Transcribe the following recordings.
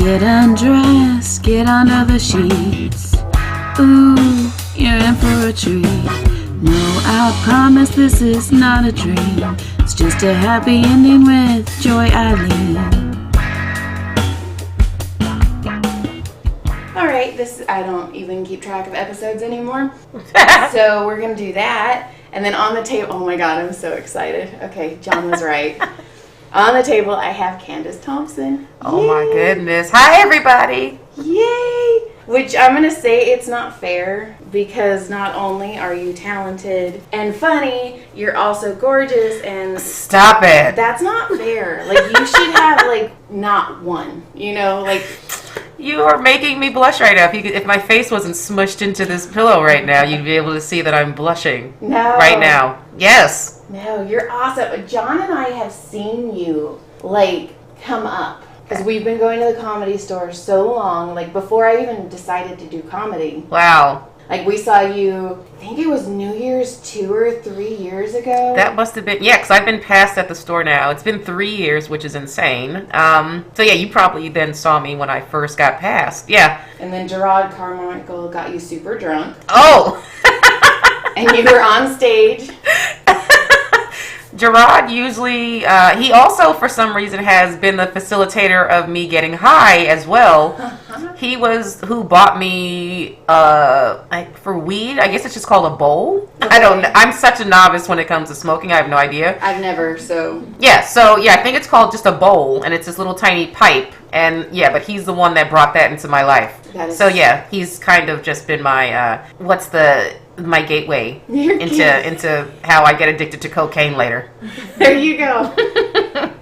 Get undressed, get under the sheets. Ooh, you're in for a treat. No, I promise this is not a dream. It's just a happy ending with Joy Eileen. Alright, I don't even keep track of episodes anymore. So we're going to do that. And then on the table, oh my god, I'm so excited. Okay, John was right. On the table, I have Candice Thompson. Oh my goodness. Hi, everybody. Yay! Which I'm going to say it's not fair because not only are you talented and funny, you're also gorgeous and... Stop it. That's not fair. Like, you should have, like, not one. You know, like... You are making me blush right now. If my face wasn't smushed into this pillow right now, you'd be able to see that I'm blushing. No. Right now. Yes. No, you're awesome. John and I have seen you, like, come up. Because we've been going to the Comedy Store so long, like, before I even decided to do comedy. Wow. Like, we saw you, I think it was New Year's 2 or 3 years ago. That must have been, yeah, because I've been passed at the store now. It's been 3 years, which is insane. So, yeah, you probably then saw me when I first got passed. Yeah. And then Gerard Carmichael got you super drunk. Oh! And you were on stage. Gerard usually, he also for some reason has been the facilitator of me getting high as well. He was who bought me, for weed, I guess it's just called a bowl. Okay. I don't know. I'm such a novice when it comes to smoking. I have no idea. I've never, so. Yeah, I think it's called just a bowl and it's this little tiny pipe. And yeah, but he's the one that brought that into my life. So yeah, he's kind of just been my, my gateway into how I get addicted to cocaine later. There you go.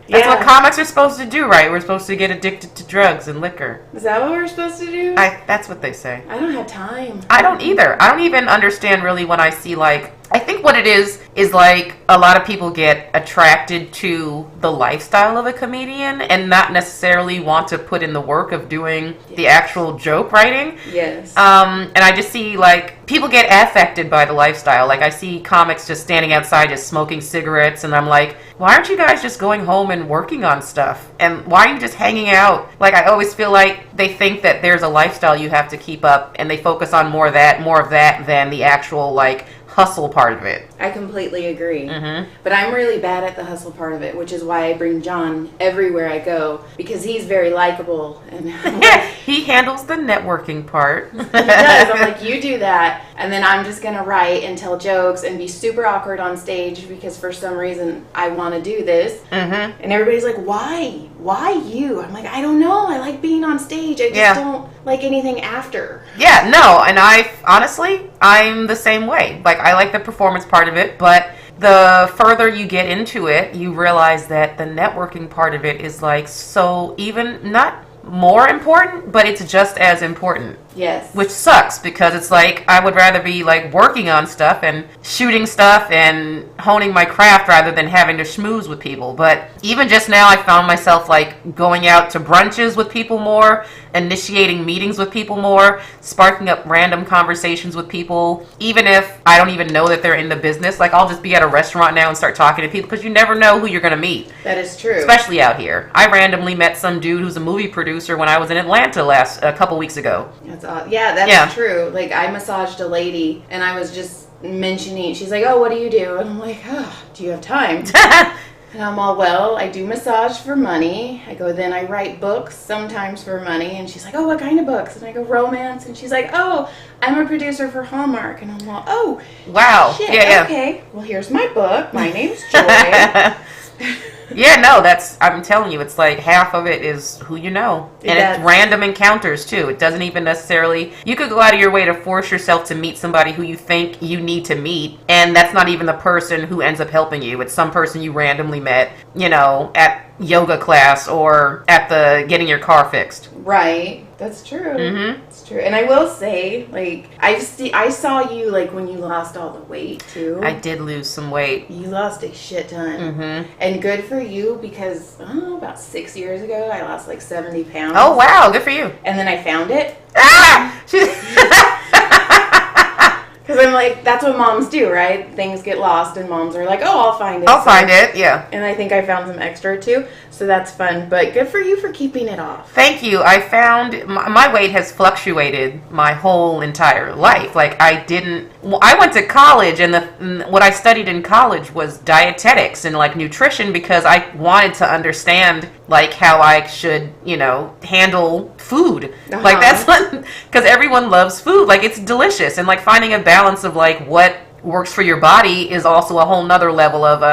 That's what comics are supposed to do, right? We're supposed to get addicted to drugs and liquor. Is that what we're supposed to do? That's what they say. I don't have time. I don't either. I don't even understand really when I see, like, I think what it is like a lot of people get attracted to the lifestyle of a comedian and not necessarily want to put in the work of doing the actual joke writing. Yes. And I just see, like, people get affected by the lifestyle. Like, I see comics just standing outside just smoking cigarettes, and I'm like, why aren't you guys just going home and working on stuff? And why are you just hanging out? Like, I always feel like they think that there's a lifestyle you have to keep up, and they focus on more of that than the actual, like, hustle part of it. I completely agree. Mm-hmm. But I'm really bad at the hustle part of it, which is why I bring John everywhere I go, because he's very likable. And like, he handles the networking part. He does. I'm like, you do that, and then I'm just going to write and tell jokes and be super awkward on stage because for some reason I want to do this. Mm-hmm. And everybody's like, why? Why you? I'm like, I don't know. I like being on stage. I just don't like anything after. Yeah, no, and I'm the same way. Like, I like the performance part of it, but the further you get into it, you realize that the networking part of it is, like, so even not more important, but it's just as important. Yes. Which sucks because it's like I would rather be like working on stuff and shooting stuff and honing my craft rather than having to schmooze with people. But even just now I found myself like going out to brunches with people more, initiating meetings with people more, sparking up random conversations with people, even if I don't even know that they're in the business. Like, I'll just be at a restaurant now and start talking to people because you never know who you're going to meet. That is true. Especially out here. I randomly met some dude who's a movie producer when I was in Atlanta a couple weeks ago. That's true. Like, I massaged a lady and I was just mentioning, she's like, oh, what do you do? And I'm like, oh, do you have time? And I'm all, well, I do massage for money. I go, then I write books, sometimes for money. And she's like, oh, what kind of books? And I go, romance. And she's like, oh, I'm a producer for Hallmark. And I'm all, oh, wow. Shit, yeah. Okay. Well, here's my book. My name's Joy. Yeah, no, I'm telling you, it's like half of it is who you know. And it's random encounters, too. It doesn't even necessarily... You could go out of your way to force yourself to meet somebody who you think you need to meet, and that's not even the person who ends up helping you. It's some person you randomly met, at yoga class or at the getting your car fixed. Right. That's true. Mm-hmm. It's true. And I will say, like, I saw you, like, when you lost all the weight, too. I did lose some weight. You lost a shit ton. Mm-hmm. And good for you because, about 6 years ago, I lost, like, 70 pounds. Oh, wow. Good for you. And then I found it. Ah! Because I'm like, that's what moms do, right? Things get lost and moms are like, oh, I'll find it. I'll find it, yeah. And I think I found some extra too, so that's fun. But good for you for keeping it off. Thank you. I found my weight has fluctuated my whole entire life. Like I went to college, and what I studied in college was dietetics and like nutrition, because I wanted to understand like how I should, handle food. Like that's because everyone loves food. Like it's delicious, and like finding a balance of like what works for your body is also a whole nother level of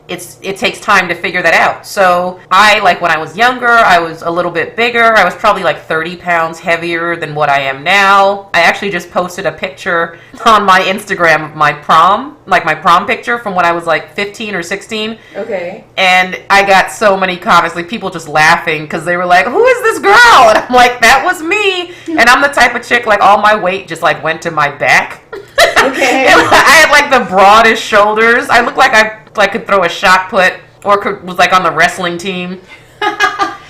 it takes time to figure that out. So when I was younger, I was a little bit bigger. I was probably like 30 pounds heavier than what I am now. I actually just posted a picture on my Instagram of my prom picture from when I was like 15 or 16. Okay. And I got so many comments, like people just laughing because they were like, who is this girl? And I'm like, that was me. And I'm the type of chick, like all my weight just like went to my back. Okay. I had like the broadest shoulders. I looked like I could throw a shot put, or was like on the wrestling team.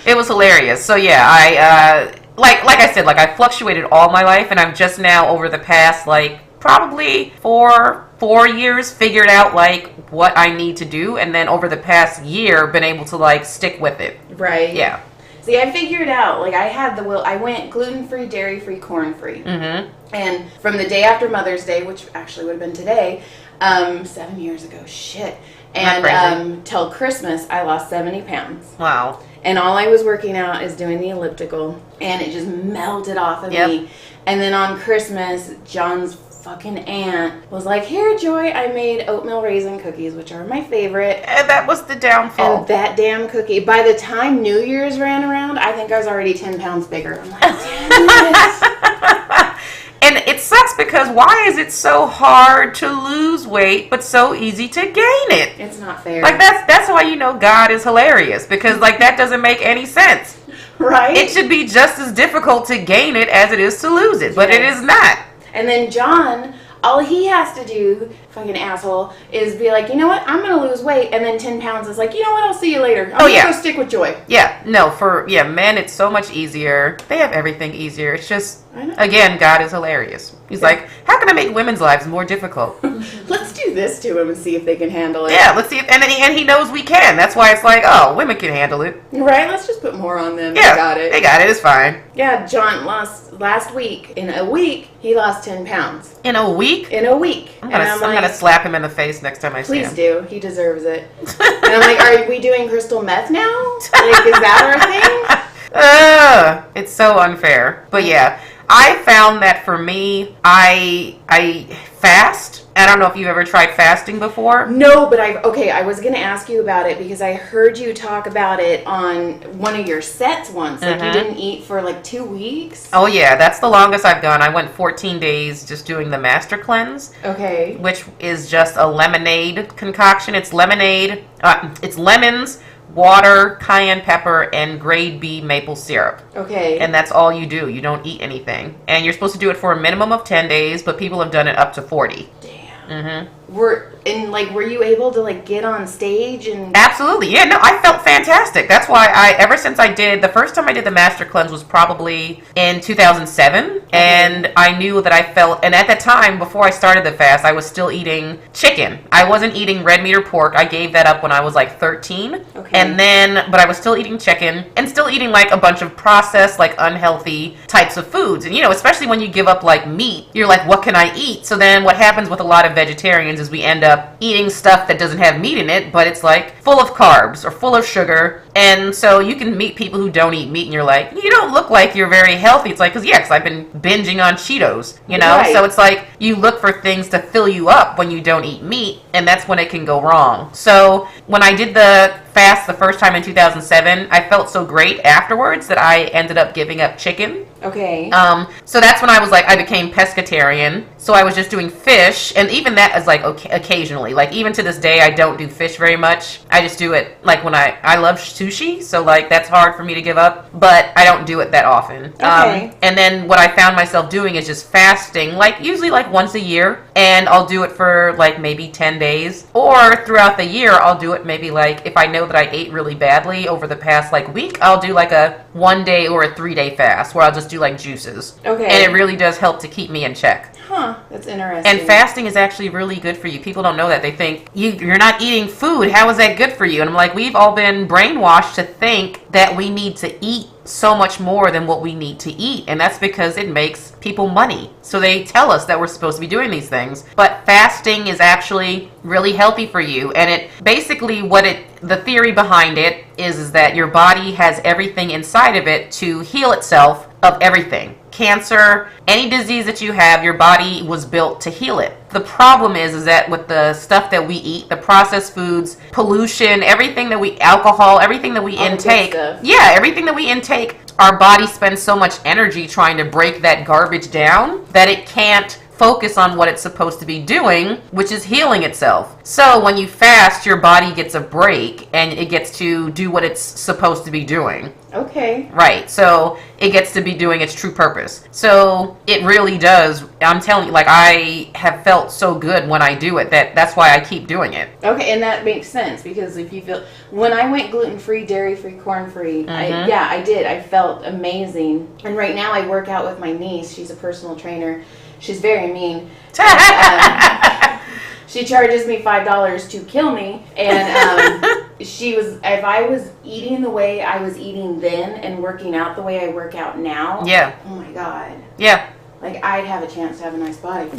It was hilarious. So yeah, I like I said, like I fluctuated all my life, and I've just now over the past like probably four years figured out like what I need to do, and then over the past year been able to like stick with it. Right. Yeah. See, I figured out, like, I had the will. I went gluten-free, dairy-free, corn-free. Mm-hmm. And from the day after Mother's Day, which actually would have been today, 7 years ago, shit. And till Christmas, I lost 70 pounds. Wow. And all I was working out is doing the elliptical, and it just melted off of me. And then on Christmas, John's fucking aunt was like, here, Joy, I made oatmeal raisin cookies, which are my favorite. And that was the downfall. And that damn cookie, by the time New Year's ran around, I think I was already 10 pounds bigger. I'm like, damn it. And it sucks because why is it so hard to lose weight but so easy to gain it? It's not fair. Like that's why God is hilarious, because like that doesn't make any sense. Right? It should be just as difficult to gain it as it is to lose it, but it is not. And then John, all he has to do, fucking asshole, is be like, you know what, I'm going to lose weight. And then 10 pounds is like, you know what, I'll see you later. I'm going to go stick with Joy. Yeah, no, men, it's so much easier. They have everything easier. It's just, again, God is hilarious. He's like, how can I make women's lives more difficult? Let's do this to him and see if they can handle it. Yeah, let's see if, and he knows we can. That's why it's like, oh, women can handle it. Right, let's just put more on them. Yeah, they got it. They got it, it's fine. Yeah, John lost last week. In a week, he lost 10 pounds. In a week? In a week. I'm gonna slap him in the face next time I see him. Please do. He deserves it. And I'm like, are we doing crystal meth now? Like, is that our thing? It's so unfair. But yeah, I found that for me, I fast. I don't know if you've ever tried fasting before. No, but I was going to ask you about it because I heard you talk about it on one of your sets once. Like you didn't eat for like 2 weeks. Oh yeah, that's the longest I've gone. I went 14 days just doing the master cleanse. Okay. Which is just a lemonade concoction. It's lemonade. It's lemons, water, cayenne pepper, and grade B maple syrup. Okay. And that's all you do. You don't eat anything. And you're supposed to do it for a minimum of 10 days, but people have done it up to 40. Damn. Mm-hmm. Were you able to like get on stage and? Absolutely, yeah. No, I felt fantastic. That's why ever since the first time I did the master cleanse was probably in 2007, and I knew that I felt. And at that time, before I started the fast, I was still eating chicken. I wasn't eating red meat or pork. I gave that up when I was like 13, but I was still eating chicken and still eating like a bunch of processed, like unhealthy types of foods. And especially when you give up like meat, you're like, what can I eat? So then, what happens with a lot of vegetarians is we end up eating stuff that doesn't have meat in it, but it's like full of carbs or full of sugar. And so you can meet people who don't eat meat and you're like, you don't look like you're very healthy. It's like, because I've been binging on Cheetos, Right. So it's like you look for things to fill you up when you don't eat meat, and that's when it can go wrong. So when I did the fast the first time in 2007, I felt so great afterwards that I ended up giving up chicken. Okay. So that's when I became pescatarian. So I was just doing fish, and even that is like occasionally. Like even to this day, I don't do fish very much. I just do it like when I love sushi, so like that's hard for me to give up, but I don't do it that often. Okay. And then what I found myself doing is just fasting, like usually like once a year, and I'll do it for like maybe 10 days, or throughout the year I'll do it maybe like if I know that I ate really badly over the past like week, I'll do like a 1 day or a 3 day fast where I'll just do like juices. Okay. And it really does help to keep me in check. Huh, that's interesting. And fasting is actually really good for you. People don't know that. They think, you're not eating food. How is that good for you? And I'm like, we've all been brainwashed to think that we need to eat so much more than what we need to eat. And that's because it makes people money. So they tell us that we're supposed to be doing these things. But fasting is actually really healthy for you. And it basically the theory behind it is that your body has everything inside of it to heal itself of everything. Cancer, any disease that you have, your body was built to heal it. The problem is that with the stuff that we eat, the processed foods, pollution, alcohol, everything that we intake, everything that we intake, our body spends so much energy trying to break that garbage down that it can't focus on what it's supposed to be doing, which is healing itself. So when you fast, your body gets a break and it gets to do what it's supposed to be doing. Okay. Right. So it gets to be doing its true purpose. So it really does. I'm telling you, like, I have felt so good when I do it that's why I keep doing it. Okay, and that makes sense because if you feel, when I went gluten-free, dairy-free, corn-free, I did. I felt amazing. And right now I work out with my niece. She's a personal trainer. She's very mean. She charges me $5 to kill me, and if I was eating the way I was eating then and working out the way I work out now, oh my God. Yeah. Like, I'd have a chance to have a nice body.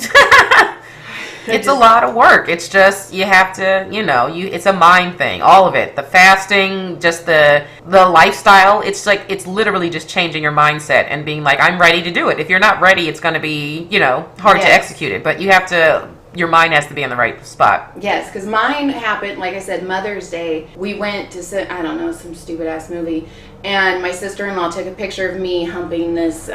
It's a lot of work. It's just, you have to, it's a mind thing, all of it. The fasting, just the lifestyle, it's literally just changing your mindset and being like, I'm ready to do it. If you're not ready, it's going to be, hard to execute it. But your mind has to be in the right spot. Yes, because mine happened, like I said, Mother's Day. We went to, some stupid-ass movie, and my sister-in-law took a picture of me humping this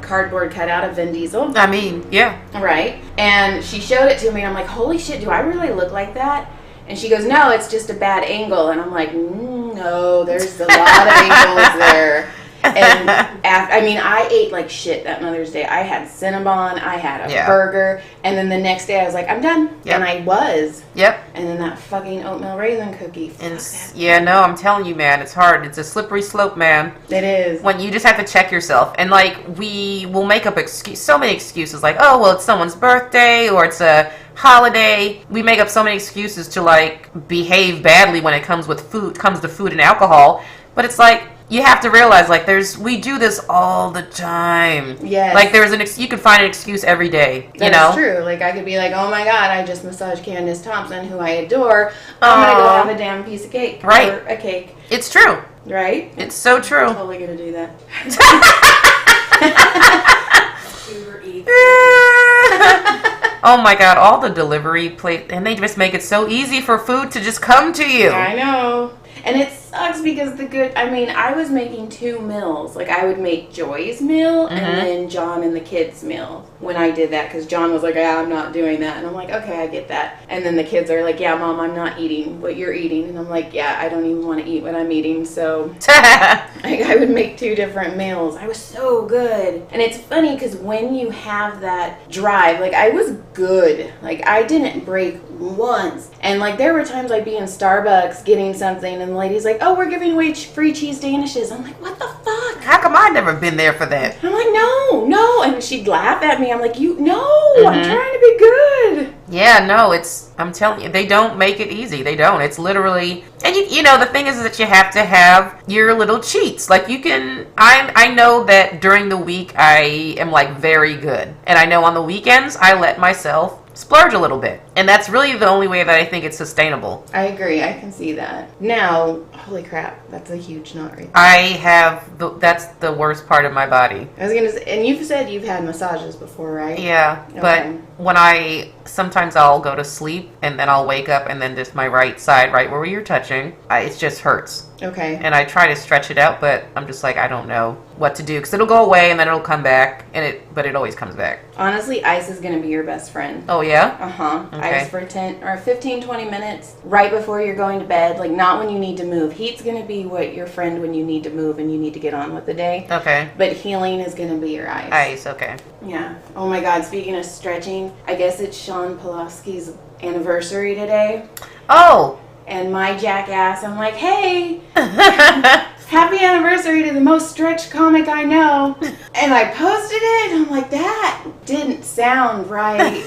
cardboard cutout of Vin Diesel. I mean, yeah. Right? And she showed it to me, and I'm like, holy shit, do I really look like that? And she goes, no, it's just a bad angle. And I'm like, no, there's a lot of angles there. And I ate like shit that Mother's Day. I had Cinnabon, I had a burger, and then the next day I was like, I'm done. Yep. And I was. Yep. And then that fucking oatmeal raisin cookie. I'm telling you, man, it's hard. It's a slippery slope, man. It is. When you just have to check yourself. And like, we will make up so many excuses, like, oh, well, it's someone's birthday, or it's a holiday. We make up so many excuses to like behave badly when it comes to food and alcohol. But it's like, you have to realize, like, we do this all the time. Yes. Like, you can find an excuse every day, That's true. Like, I could be like, oh my God, I just massaged Candice Thompson, who I adore. I'm going to go have a damn piece of cake. Right. Or a cake. It's true. Right? It's so true. I'm totally going to do that. Uber Eats. Oh my God, all the delivery and they just make it so easy for food to just come to you. I know. And it sucks because I was making 2 meals. Like, I would make Joy's meal and then John and the kids' meal when I did that. Because John was like, yeah, I'm not doing that. And I'm like, okay, I get that. And then the kids are like, yeah, Mom, I'm not eating what you're eating. And I'm like, yeah, I don't even want to eat what I'm eating. So I would make 2 different meals. I was so good. And it's funny because when you have that drive, like, I was good. Like, I didn't break once. And like, there were times I'd be in Starbucks getting something and the lady's like, oh, we're giving away free cheese danishes. I'm like, what the fuck? How come I've never been there for that? I'm like, no. And she'd laugh at me. I'm like, I'm trying to be good. Yeah, no, I'm telling you, they don't make it easy. They don't. It's literally, and the thing is that you have to have your little cheats. Like, I know that during the week I am like very good. And I know on the weekends I let myself splurge a little bit. And that's really the only way that I think it's sustainable. I agree. I can see that. Now, holy crap, that's a huge knot right there. That's the worst part of my body. I was going to say, and you've said you've had massages before, right? Yeah, okay. But when sometimes I'll go to sleep and then I'll wake up and then just my right side, right where you're touching, it just hurts. Okay. And I try to stretch it out, but I'm just like, I don't know what to do. Because it'll go away and then it'll come back, but it always comes back. Honestly, ice is going to be your best friend. Oh, yeah? Uh-huh. Okay. Ice for 15, 20 minutes right before you're going to bed. Like, not when you need to move. Heat's going to be your friend when you need to move and you need to get on with the day. Okay. But healing is going to be your ice. Ice, okay. Yeah. Oh, my God. Speaking of stretching, I guess it's Sean Pulaski's anniversary today. Oh. And my jackass, I'm like, hey. happy anniversary to the most stretched comic I know. And I posted it, and I'm like, that didn't sound right.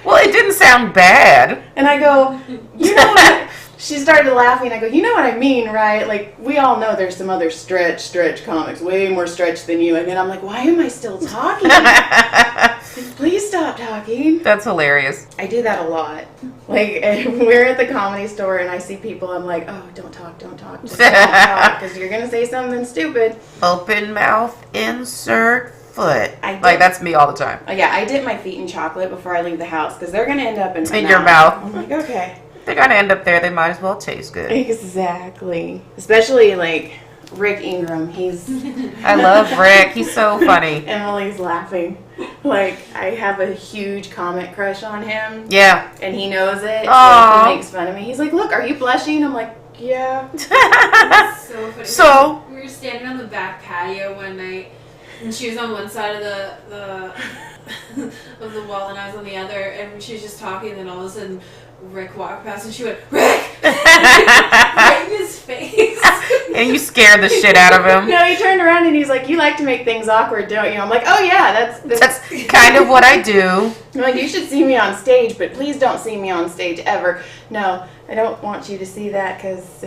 Well, it didn't sound bad. And I go, you know what? She started laughing. I go, you know what I mean, right? Like, we all know there's some other stretch comics, way more stretched than you. And then I'm like, why am I still talking? Like, please stop talking. That's hilarious. I do that a lot. Like, we're at the Comedy Store and I see people, I'm like, oh, don't talk. Just don't talk, because you're going to say something stupid. Open mouth, insert foot. Like, that's me all the time. Yeah, I dip my feet in chocolate before I leave the house, because they're going to end up in my your mouth. I'm like, okay. They're going to end up there. They might as well taste good. Exactly. Especially, like, Rick Ingram. I love Rick. He's so funny. Emily's laughing. Like, I have a huge comic crush on him. Yeah. And he knows it. Aww. So he makes fun of me. He's like, look, are you blushing? I'm like, yeah. That's so funny. So we were standing on the back patio one night, and she was on one side of the of the wall, and I was on the other, and she was just talking, and then all of a sudden Rick walked past, and she went, Rick! Right in his face. And you scared the shit out of him. No, he turned around and he's like, you like to make things awkward, don't you? I'm like, oh yeah, that's kind of what I do. I'm like, you should see me on stage, but please don't see me on stage ever. No, I don't want you to see that, because...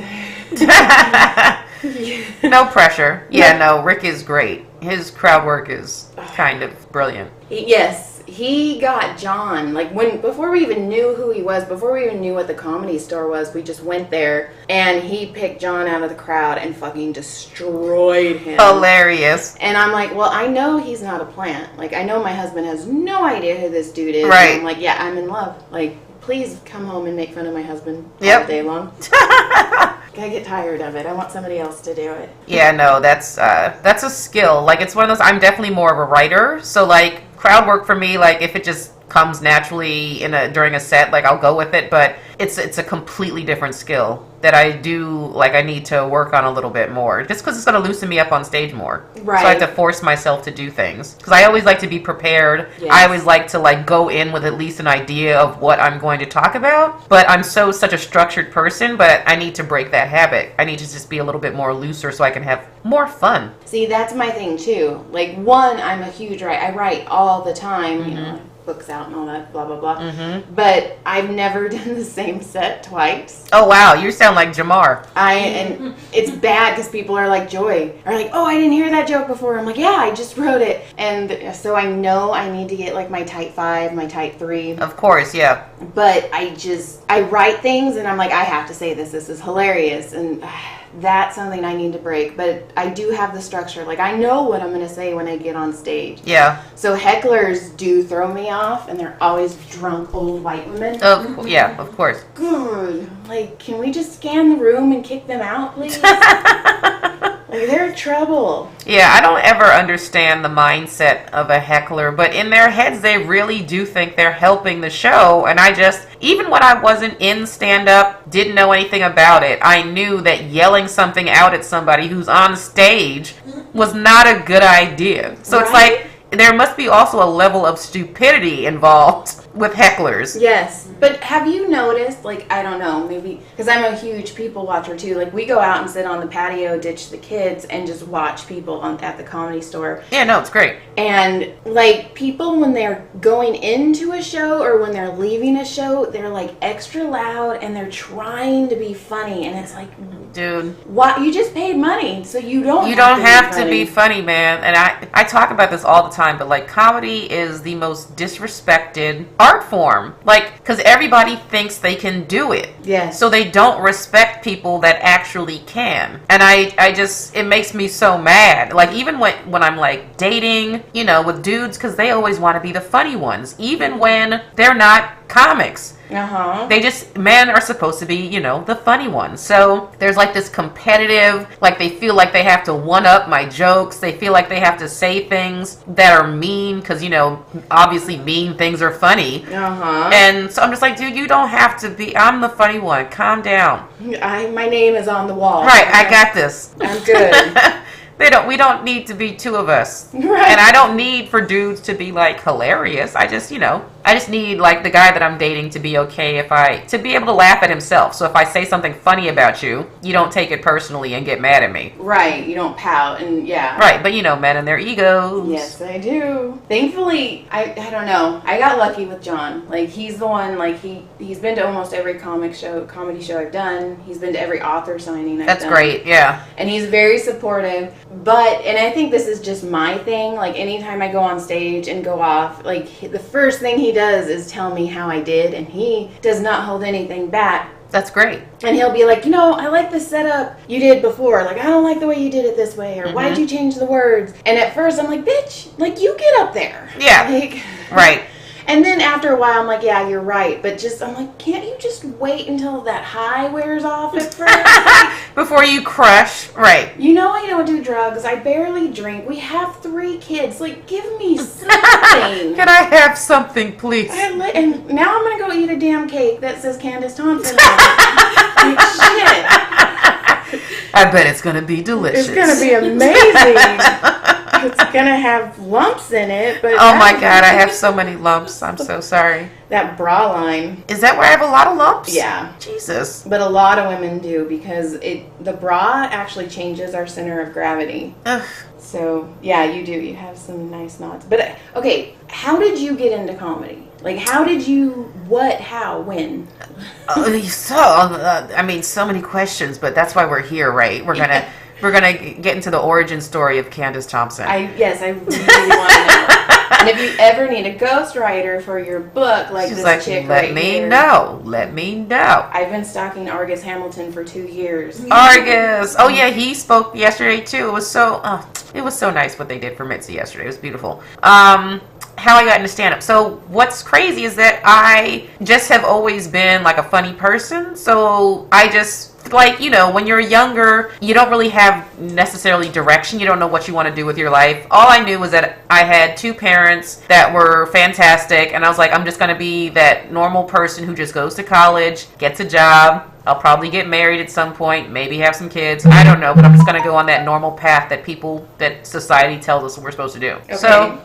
No pressure. Yeah, no, Rick is great. His crowd work is kind of brilliant. Yes, he got John, like, before we even knew who he was, before we even knew what the Comedy Store was, we just went there, and he picked John out of the crowd and fucking destroyed him. Hilarious. And I'm like, well, I know he's not a plant. Like, I know my husband has no idea who this dude is. Right. And I'm like, yeah, I'm in love. Like, please come home and make fun of my husband all day long. I get tired of it. I want somebody else to do it. Yeah, no, that's a skill. Like, it's one of those, I'm definitely more of a writer. So, like, crowd work for me, like, if it just comes naturally during a set, like, I'll go with it. But it's a completely different skill that I need to work on a little bit more, just because it's going to loosen me up on stage more. Right. So I have to force myself to do things, because I always like to be prepared. Yes. I always like to, like, go in with at least an idea of what I'm going to talk about. But I'm such a structured person, but I need to break that habit. I need to just be a little bit more looser so I can have more fun. See, that's my thing too. Like, one, I'm a huge writer. I write all the time, Mm-hmm. you know, books out and all that, blah, blah, blah. Mm-hmm. But I've never done the same set twice. Oh, wow. You sound like Jamar. And it's bad because people are like, Joy, are like, oh, I didn't hear that joke before. I'm like, yeah, I just wrote it. And so I know I need to get, like, my type 5, my type 3. Of course, yeah. But I write things and I'm like, I have to say this. This is hilarious. And that's something I need to break. But I do have the structure. Like, I know what I'm going to say when I get on stage. Yeah. So hecklers do throw me off, and they're always drunk old white women. Oh, yeah, of course. Good. Like, can we just scan the room and kick them out, please? Like, they're trouble. Yeah, I don't ever understand the mindset of a heckler, but in their heads, they really do think they're helping the show. And even when I wasn't in stand-up, didn't know anything about it, I knew that yelling something out at somebody who's on stage was not a good idea. So It's like, there must be also a level of stupidity involved with hecklers. Yes. But have you noticed, like, I don't know, maybe, because I'm a huge people watcher too, like, we go out and sit on the patio, ditch the kids, and just watch people at the Comedy Store. Yeah, no, it's great. And, like, people, when they're going into a show or when they're leaving a show, they're, like, extra loud and they're trying to be funny. And it's like, dude, what? You just paid money, so you don't have to be funny, man. And I talk about this all the time, but, like, comedy is the most disrespected art form. Like, because everybody thinks they can do it. Yes. So they don't respect people that actually can. And it makes me so mad. Like, even when I'm, like, dating, you know, with dudes, because they always want to be the funny ones, even when they're not comics. Men are supposed to be, you know, the funny ones. So there's, like, this competitive, like, they feel like they have to one-up my jokes. They feel like they have to say things that are mean because, you know, obviously mean things are funny. And so I'm just like, dude, you don't have to be. I'm the funny one. Calm down. My name is on the wall. Right, I got this. I'm good. We don't need to be two of us. Right. And I don't need for dudes to be, like, hilarious. I just, you know, I just need like the guy that I'm dating to be okay to be able to laugh at himself. So if I say something funny about you, you don't take it personally and get mad at me. Right. You don't pout and yeah. Right. But men and their egos. Yes, I do. Thankfully, I don't know. I got lucky with John. Like he's the one. Like he's been to almost every comedy show I've done. He's been to every author signing I've done. That's great. Yeah. And he's very supportive. And I think this is just my thing. Like anytime I go on stage and go off, like the first thing he does is tell me how I did, and he does not hold anything back. That's great. And he'll be like, I like the setup you did before. Like, I don't like the way you did it this way. Or why'd you change the words? And at first I'm like, bitch, like you get up there. Yeah. Like, right. And then after a while I'm like, yeah, you're right. But I'm like, can't you just wait until that high wears off at first? Before you crush. Right. I don't do drugs. I barely drink. We have 3 kids. Like, give me something. Can I have something, please? And now I'm going to go eat a damn cake that says Candice Thompson on it. Like, shit. I bet it's going to be delicious. It's going to be amazing. It's going to have lumps in it. But oh my God, I have so many lumps. I'm so sorry. That bra line. Is that where I have a lot of lumps? Yeah. Jesus. But a lot of women do because the bra actually changes our center of gravity. Ugh. So, yeah, you do. You have some nice knots. But, okay, how did you get into comedy? Like, how did you, how, when? So many questions, but that's why we're here, right? We're gonna get into the origin story of Candice Thompson. Yes, I really want to know. And if you ever need a ghostwriter for your book, like She's this like, chick let right me here. know. Let me know. I've been stalking Argus Hamilton for 2 years. Argus. Oh yeah, he spoke yesterday too. It was so nice what they did for Mitzi yesterday. It was beautiful. How I got into stand-up. So what's crazy is that I just have always been like a funny person. So I just when you're younger, you don't really have necessarily direction. You don't know what you want to do with your life. All I knew was that I had 2 parents that were fantastic. And I was like, I'm just going to be that normal person who just goes to college, gets a job. I'll probably get married at some point, maybe have some kids. I don't know, but I'm just going to go on that normal path that society tells us we're supposed to do. Okay.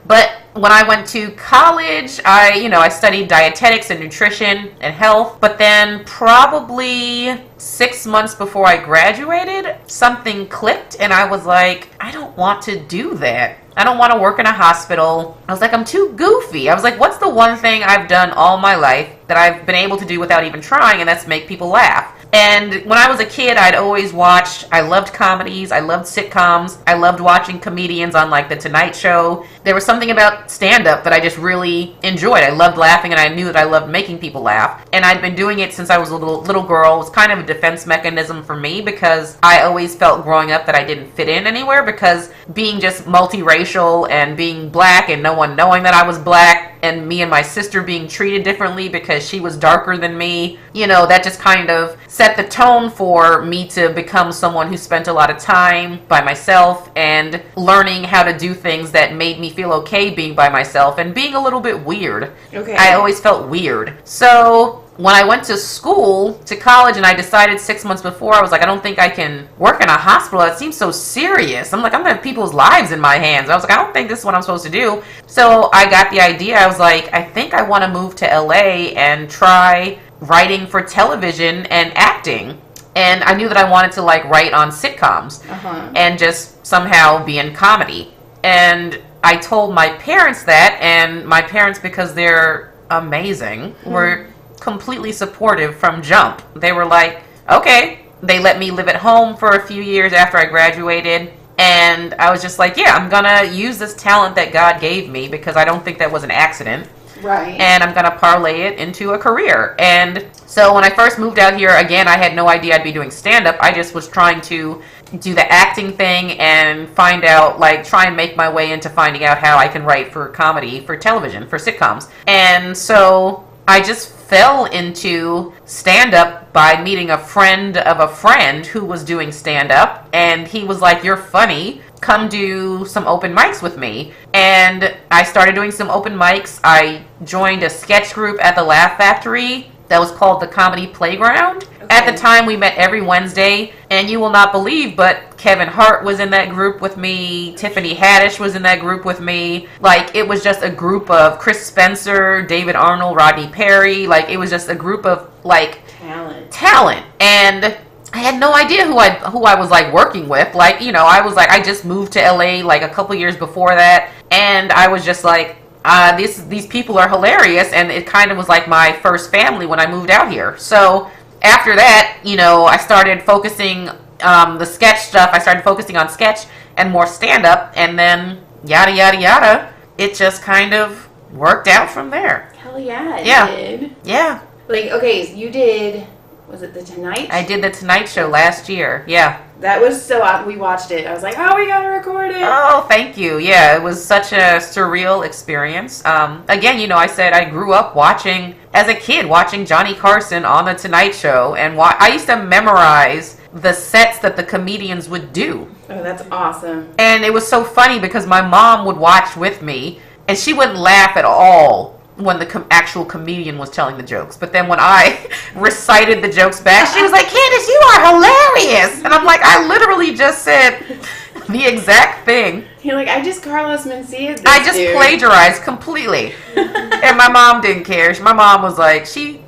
But when I went to college, I studied dietetics and nutrition and health. But then probably 6 months before I graduated, something clicked and I was like, I don't want to do that. I don't want to work in a hospital. I was like, I'm too goofy. I was like, what's the one thing I've done all my life that I've been able to do without even trying, and that's make people laugh. And when I was a kid, I'd always watched, I loved comedies, I loved sitcoms, I loved watching comedians on like The Tonight Show. There was something about stand-up that I just really enjoyed. I loved laughing, and I knew that I loved making people laugh. And I'd been doing it since I was a little girl. It was kind of a defense mechanism for me because I always felt growing up that I didn't fit in anywhere, because being just multiracial and being black and no one knowing that I was black, and me and my sister being treated differently because she was darker than me, that just kind of set the tone for me to become someone who spent a lot of time by myself and learning how to do things that made me feel okay being by myself and being a little bit weird. Okay. I always felt weird. So when I went to college, and I decided 6 months before, I was like, I don't think I can work in a hospital. That seems so serious. I'm like, I'm going to have people's lives in my hands. I was like, I don't think this is what I'm supposed to do. So I got the idea. I was like, I think I want to move to LA and try writing for television and acting. And I knew that I wanted to write on sitcoms and just somehow be in comedy. And I told my parents that, and my parents, because they're amazing, were completely supportive from jump. They were like, okay. They let me live at home for a few years after I graduated, and I was just like, yeah, I'm gonna use this talent that God gave me, because I don't think that was an accident. Right. And I'm gonna parlay it into a career. And so when I first moved out here, again, I had no idea I'd be doing stand-up. I just was trying to do the acting thing and find out, try and make my way into finding out how I can write for comedy, for television, for sitcoms. And so I just fell into stand-up by meeting a friend of a friend who was doing stand-up, and he was like, you're funny, come do some open mics with me. And I started doing some open mics. I joined a sketch group at the Laugh Factory that was called the Comedy Playground. At the time, we met every Wednesday, and you will not believe, but Kevin Hart was in that group with me. Tiffany Haddish was in that group with me. Like, it was just a group of Chris Spencer, David Arnold, Rodney Perry. Like, it was just a group of, like... Talent. And I had no idea who I was, like, working with. Like, you know, I was, like, I just moved to LA, like, a couple years before that, and I was just, like... these people are hilarious, and it kind of was like my first family when I moved out here. So after that, you know, I started focusing the sketch stuff. I started focusing on sketch and more stand-up, and then yada, yada, yada. It just kind of worked out from there. Hell yeah, it did. Yeah. Like, okay, so you did, was it The Tonight Show? I did The Tonight Show last year, yeah. That was so awesome. We watched it. I was like, oh, we gotta record it. Oh, thank you. Yeah, it was such a surreal experience. Again, you know, I said I grew up as a kid, watching Johnny Carson on The Tonight Show. And I used to memorize the sets that the comedians would do. Oh, that's awesome. And it was so funny because my mom would watch with me, and she wouldn't laugh at all when the actual comedian was telling the jokes. But then when I recited the jokes back, she was like, Candice, you are hilarious. And I'm like, I literally just said the exact thing. You're like, I just Carlos Mencia. I just plagiarized completely. And my mom didn't care. My mom was like, she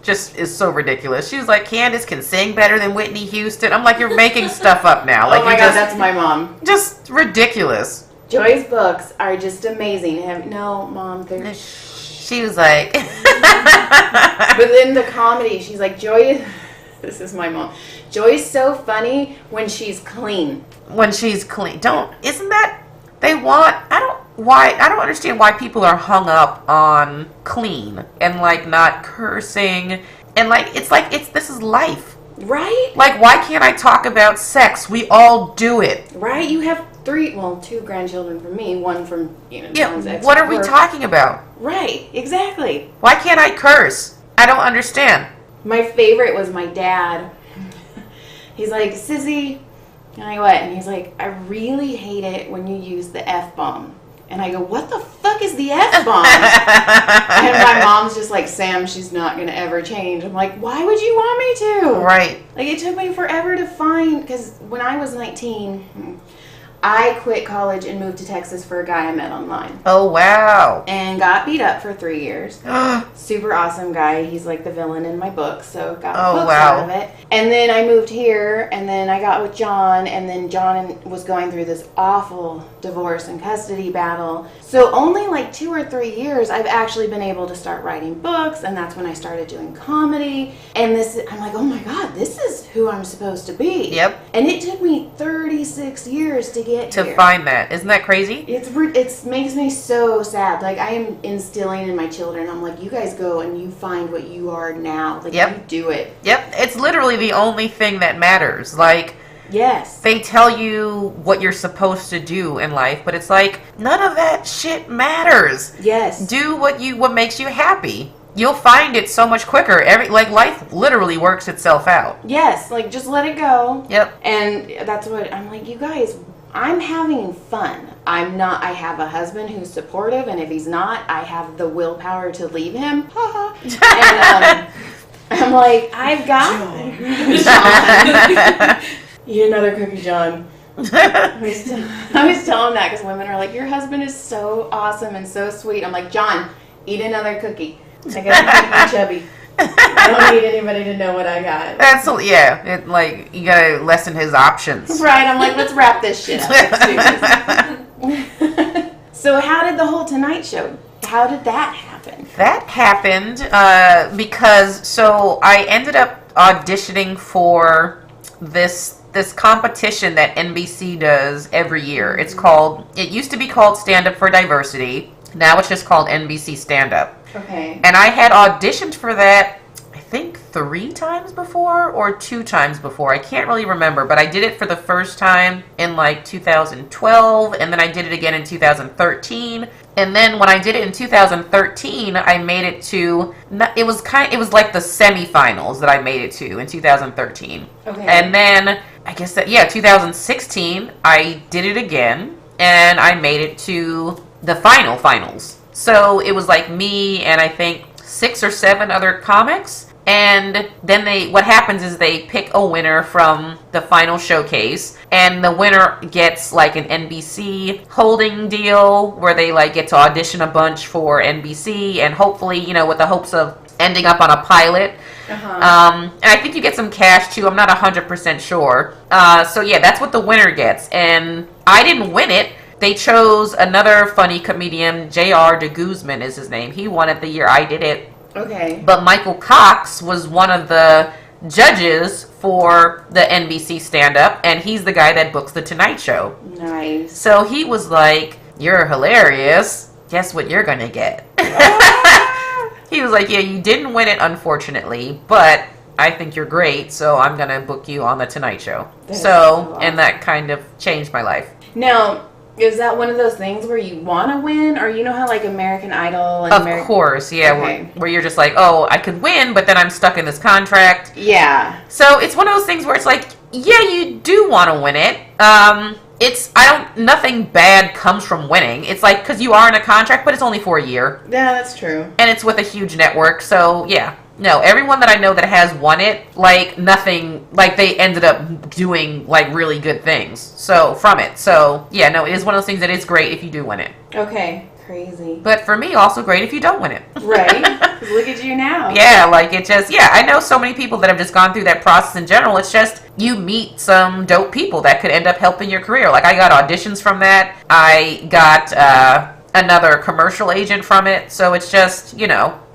just is so ridiculous. She was like, Candice can sing better than Whitney Houston. I'm like, you're making stuff up now. Like, oh my God, that's my mom. Just ridiculous. Joy's books are just amazing. No, Mom, she was like... But in the comedy, she's like, this is my mom. Joy's so funny when she's clean. Isn't that... I don't understand why people are hung up on clean and, like, not cursing. And, like, this is life. Right? Like, why can't I talk about sex? We all do it. Right? You have two grandchildren from me, one from, John's ex. What are we talking about? Right, exactly. Why can't I curse? I don't understand. My favorite was my dad. He's like, Sissy, and I go, what? And he's like, I really hate it when you use the F-bomb. And I go, what the fuck is the F-bomb? And my mom's just like, Sam, she's not going to ever change. I'm like, why would you want me to? Right. Like, it took me forever to find, because when I was 19, I quit college and moved to Texas for a guy I met online. Oh, wow. And got beat up for 3 years. Super awesome guy. He's like the villain in my book, so got books out of it. And then I moved here, and then I got with John, and then John was going through this awful divorce and custody battle. So only like 2 or 3 years I've actually been able to start writing books, and that's when I started doing comedy. And I'm like, oh my God, this is who I'm supposed to be. Yep. And it took me 36 years to get to here. Find that. Isn't that crazy? It makes me so sad. Like, I am instilling in my children, I'm like, you guys go and you find what you are now. Like, you do it. Yep. It's literally the only thing that matters. Like, yes, they tell you what you're supposed to do in life, but it's like, none of that shit matters. Yes. Do what makes you happy. You'll find it so much quicker. Life literally works itself out. Yes, like, just let it go. Yep. And that's what I'm like, you guys, I'm having fun. I have a husband who's supportive, and if he's not, I have the willpower to leave him. And I'm like, I've got John. Eat another cookie, John. I was telling that because women are like, your husband is so awesome and so sweet. I'm like, John, eat another cookie. I gotta keep chubby. I don't need anybody to know what I got. You gotta lessen his options. Right, I'm like, let's wrap this shit up. So how did the whole Tonight Show, how did that happen? That happened because I ended up auditioning for this competition that NBC does every year. It used to be called Stand Up for Diversity. Now it's just called NBC Stand Up. Okay. And I had auditioned for that, I think 3 times before or 2 times before. I can't really remember, but I did it for the first time in like 2012, and then I did it again in 2013. And then when I did it in 2013, I made it to, it was like the semifinals that I made it to in 2013. Okay. And then, I guess 2016, I did it again, and I made it to the finals. So it was like me and I think 6 or 7 other comics. And then what happens is they pick a winner from the final showcase, and the winner gets like an NBC holding deal where they like get to audition a bunch for NBC, and hopefully, with the hopes of ending up on a pilot. And I think you get some cash too. I'm not 100% sure. So yeah, that's what the winner gets. And I didn't win it. They chose another funny comedian, J.R. de Guzman is his name. He won it the year I did it. Okay. But Michael Cox was one of the judges for the NBC stand-up, and he's the guy that books The Tonight Show. Nice. So he was like, "You're hilarious. Guess what you're gonna get?" He was like, "Yeah, you didn't win it, unfortunately, but I think you're great, so I'm gonna book you on The Tonight Show." So and that kind of changed my life. Now, is that one of those things where you want to win, or how like American Idol and Of course, yeah, Okay. where you're just like, oh, I could win, but then I'm stuck in this contract. Yeah. So it's one of those things where it's like, yeah, you do want to win it. Nothing bad comes from winning. It's like, because you are in a contract, but it's only for a year. Yeah, that's true. And it's with a huge network, so yeah. No, everyone that I know that has won it, like nothing, like they ended up doing like really good things. So from it, so yeah, no, it is one of those things that is great if you do win it. Okay, crazy. But for me, also great if you don't win it. Right? 'Cause look at you now. Yeah, like it just, I know so many people that have just gone through that process in general. It's just, you meet some dope people that could end up helping your career. Like I got auditions from that. I got another commercial agent from it. So it's just,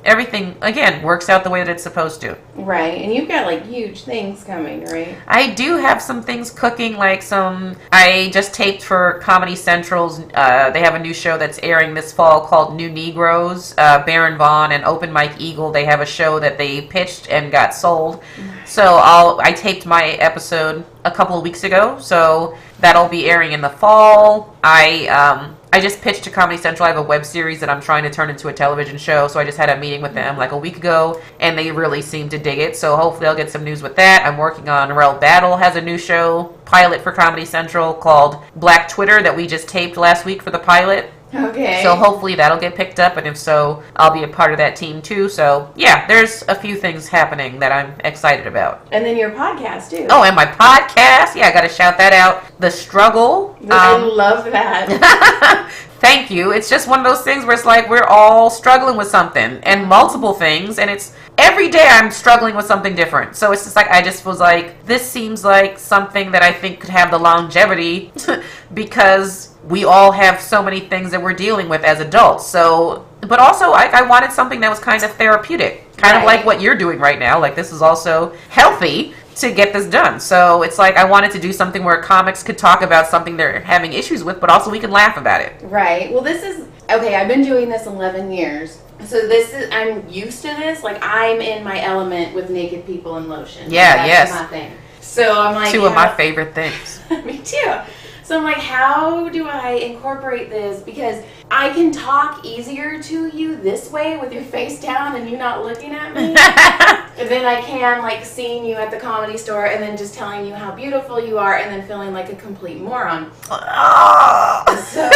everything, again, works out the way that it's supposed to. Right, and you've got like huge things coming, right? I do have some things cooking, I just taped for Comedy Central's, they have a new show that's airing this fall called New Negroes. Baron Vaughn and Open Mike Eagle, they have a show that they pitched and got sold. So I taped my episode a couple of weeks ago, so that'll be airing in the fall. I just pitched to Comedy Central. I have a web series that I'm trying to turn into a television show, so I just had a meeting with them like a week ago, and they really seem to dig it, so hopefully I'll get some news with that. I'm working on Rel Battle has a new show, pilot for Comedy Central called Black Twitter that we just taped last week for the pilot. Okay. So hopefully that'll get picked up, and if so, I'll be a part of that team too. So yeah, there's a few things happening that I'm excited about. And then your podcast too. Oh, and my podcast. Yeah, I got to shout that out. The Struggle. I love that. Thank you. It's just one of those things where it's like we're all struggling with something and multiple things, and it's every day I'm struggling with something different. So it's just like I just was like, this seems like something that I think could have the longevity because we all have so many things that we're dealing with as adults. So, but also I wanted something that was kind of therapeutic, kind of like what you're doing right now. Like this is also healthy to get this done. So it's like I wanted to do something where comics could talk about something they're having issues with, but also we can laugh about it. Right. Well, this is, okay, I've been doing this 11 years. So I'm used to this. Like I'm in my element with naked people and lotion. Yeah, That's my thing. So I'm like, two of my favorite things. Me too. So I'm like, how do I incorporate this? Because I can talk easier to you this way with your face down and you not looking at me. And then I can like seeing you at the Comedy Store and then just telling you how beautiful you are and then feeling like a complete moron. So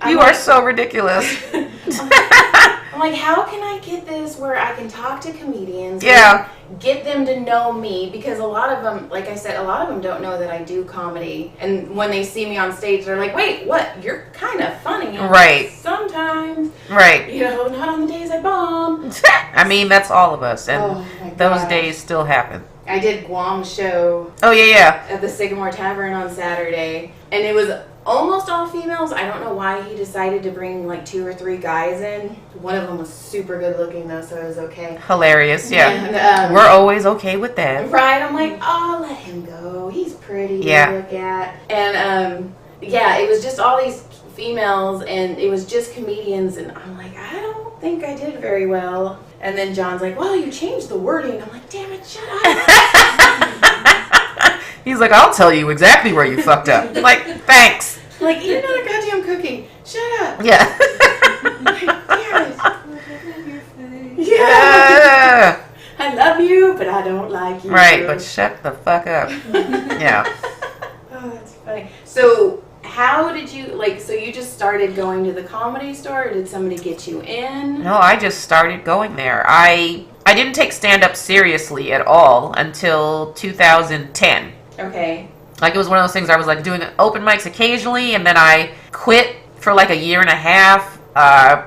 you are so ridiculous. I'm like, how can I get this where I can talk to comedians? Yeah. Get them to know me, because a lot of them, like I said, a lot of them don't know that I do comedy. And when they see me on stage, they're like, wait, what? You're kind of funny. Right. Sometimes. Right. Not on the days I bomb. I mean, that's all of us. And those days still happen. I did Guam's show. Oh, yeah. At the Sycamore Tavern on Saturday. And it was almost all females. I don't know why he decided to bring like 2 or 3 guys in. One of them was super good looking though, so it was okay. Hilarious, yeah. And, we're always okay with that. Right, I'm like, oh, let him go. He's pretty to look at. And it was just all these females, and it was just comedians, and I'm like, I don't think I did very well. And then John's like, well, you changed the wording. I'm like, damn it, shut up. He's like, I'll tell you exactly where you fucked up. I'm like, thanks. Like, eat another goddamn cookie. Shut up. Yeah. Like, damn it. Yeah. I love you, but I don't like you. Right, but shut the fuck up. Yeah. Oh, that's funny. So, how did you, so you just started going to the Comedy Store, or did somebody get you in? No, I just started going there. I I didn't take stand-up seriously at all until 2010. Okay. Like, it was one of those things I was, like, doing open mics occasionally, and then I quit for, like, a year and a half,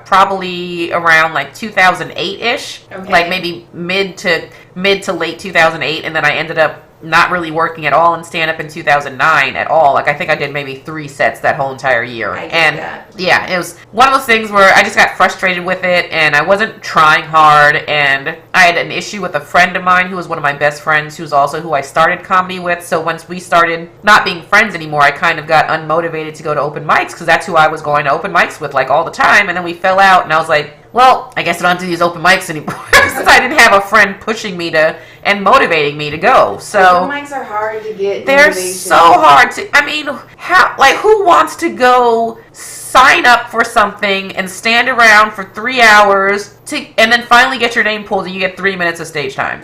probably around, like, 2008-ish. Okay. Like, maybe mid to late 2008, and then I ended up not really working at all in stand-up in 2009 at all. Like, I think I did maybe 3 sets that whole entire year. I get and that. yeah, it was one of those things where I just got frustrated with it, and I wasn't trying hard, and I had an issue with a friend of mine who was one of my best friends, who's also who I started comedy with. So once we started not being friends anymore, I kind of got unmotivated to go to open mics, because that's who I was going to open mics with, like, all the time. And then we fell out, and I was like, well, I guess I don't have to do these open mics anymore, since I didn't have a friend pushing me to and motivating me to go. So Open mics are hard to get. they're motivation. so hard to. I mean, how? Like, who wants to go sign up for something and stand around for 3 hours and then finally get your name pulled and you get 3 minutes of stage time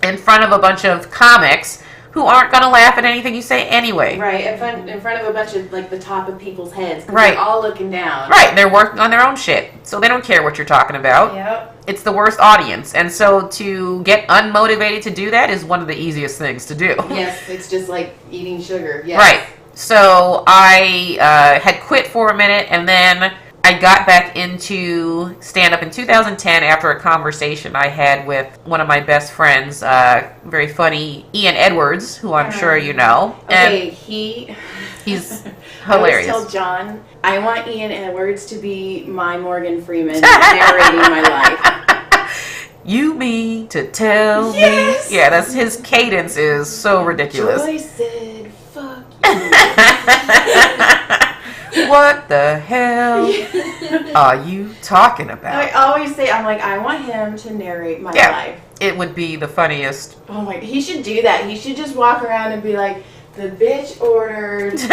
in front of a bunch of comics who aren't going to laugh at anything you say anyway. Right, in front of a bunch of, like, the top of people's heads. Right. They're all looking down. Right, they're working on their own shit, so they don't care what you're talking about. Yep. It's the worst audience, and so to get unmotivated to do that is one of the easiest things to do. Yes, it's just like eating sugar. Yes. Right. So I had quit for a minute, and then I got back into stand-up in 2010 after a conversation I had with one of my best friends, very funny Ian Edwards, who I'm sure you know. Okay, and he's hilarious. I always tell John, I want Ian Edwards to be my Morgan Freeman narrating my life. You mean to tell Yes! me? Yeah, that's his cadence is so ridiculous. Joy said, fuck What the hell are you talking about? I always say, I'm like, I want him to narrate my life. It would be the funniest. Oh my, he should do that. He should just walk around and be like, the bitch ordered this.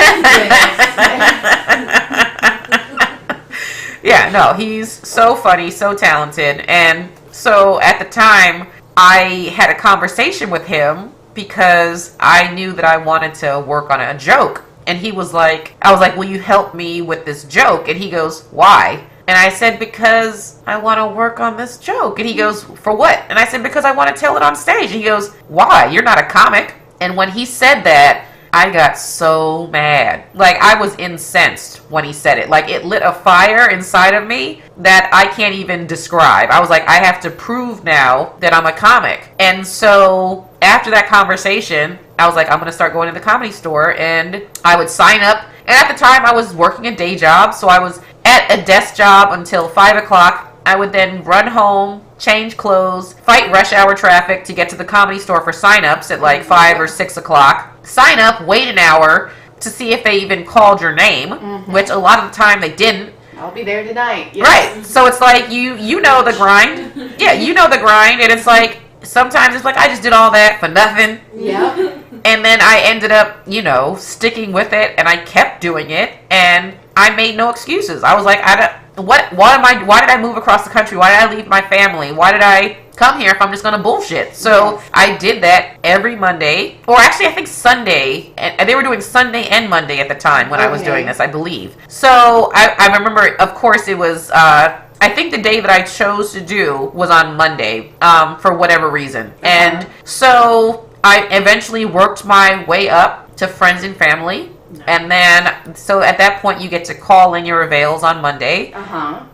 Yeah, no, he's so funny, so talented. And so at the time, I had a conversation with him because I knew that I wanted to work on a joke. And he was like, I was like, will you help me with this joke? And he goes, why? And I said, because I want to work on this joke. And he goes, for what? And I said, because I want to tell it on stage. And he goes, why? You're not a comic. And when he said that, I got so mad. Like, I was incensed when he said it. Like, it lit a fire inside of me that I can't even describe. I was like, I have to prove now that I'm a comic. And so after that conversation, I was like, I'm going to start going to the Comedy Store, and I would sign up. And at the time, I was working a day job, so I was at a desk job until 5 o'clock. I would then run home, change clothes, fight rush hour traffic to get to the Comedy Store for sign-ups at like 5 or 6 o'clock. Sign up, wait an hour to see if they even called your name, which a lot of the time they didn't. I'll be there tonight. Yes. Right. So it's like, you know the grind. Yeah, you know the grind, and it's like, sometimes it's like, I just did all that for nothing. Yeah. And then I ended up, sticking with it, and I kept doing it, and I made no excuses. I was like, why did I move across the country? Why did I leave my family? Why did I come here if I'm just going to bullshit? So I did that every Monday, or actually I think Sunday, and they were doing Sunday and Monday at the time when I was doing this, I believe. So I remember, of course, it was, I think the day that I chose to do was on Monday, for whatever reason. And so I eventually worked my way up to friends and family. And then, so at that point, you get to call in your avails on Monday.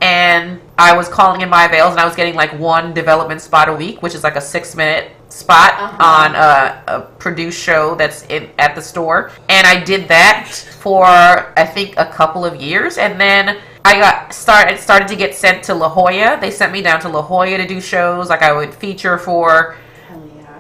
And I was calling in my avails, and I was getting like one development spot a week, which is like a 6-minute spot on a produced show that's at the store. And I did that for, I think, a couple of years. And then I started to get sent to La Jolla. They sent me down to La Jolla to do shows. Like, I would feature for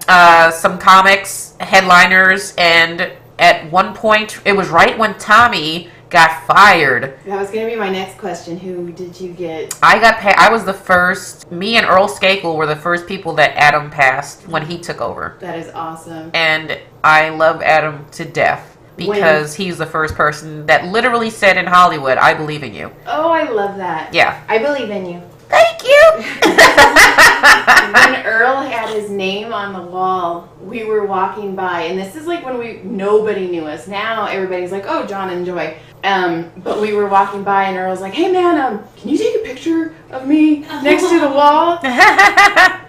some comics, headliners, and at one point, it was right when Tommy got fired. That was going to be my next question. Who did you get? I got paid. I was the first. Me and Earl Skakel were the first people that Adam passed when he took over. That is awesome. And I love Adam to death because he's the first person that literally said in Hollywood, I believe in you. Oh, I love that. Yeah. I believe in you. Thank you. When Earl had his name on the wall, we were walking by, and this is like when nobody knew us. Now everybody's like, oh, John and Joy. But we were walking by, and Earl's like, hey man, can you take a picture of me next to the wall?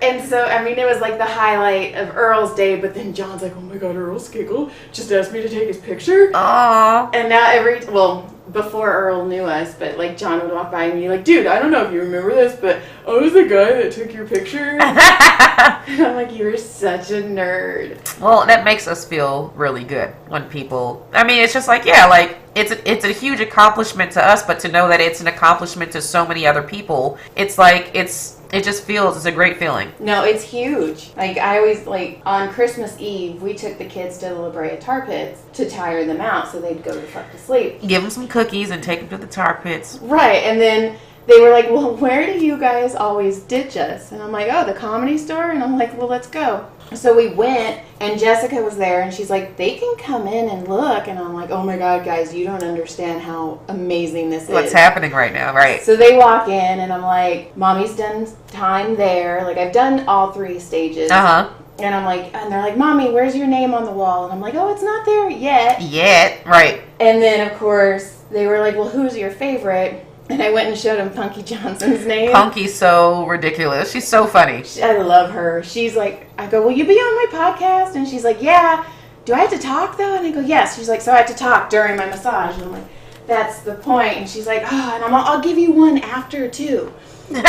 And so, I mean, it was like the highlight of Earl's day, but then John's like, oh my God, Earl's giggle just asked me to take his picture. Aww. And now before Earl knew us, but like John would walk by and be like, dude, I don't know if you remember this, but I was the guy that took your picture. And I'm like, you're such a nerd. Well, that makes us feel really good when people, I mean, it's just like, yeah, like, it's a huge accomplishment to us, but to know that it's an accomplishment to so many other people, it's like, it just feels, it's a great feeling. No, it's huge. Like, I always, like, on Christmas Eve, we took the kids to the La Brea tar pits to tire them out so they'd go the fuck to sleep. Give them some cookies and take them to the tar pits. Right, and then they were like, well, where do you guys always ditch us? And I'm like, oh, the Comedy Store? And I'm like, well, let's go. So we went, and Jessica was there, and she's like, they can come in and look. And I'm like, oh my God, guys, you don't understand how amazing this is. What's happening right now, right? So they walk in, and I'm like, Mommy's done time there. Like, I've done all 3 stages. Uh-huh. And I'm like, and they're like, Mommy, where's your name on the wall? And I'm like, oh, it's not there yet. Yet, right. And then, of course, they were like, well, who's your favorite? And I went and showed him Punky Johnson's name. Punky's so ridiculous. She's so funny. I love her. She's like, I go, will you be on my podcast? And she's like, yeah. Do I have to talk, though? And I go, yes. She's like, so I have to talk during my massage. And I'm like, that's the point. And she's like, oh, and I'll give you one after, too. Like,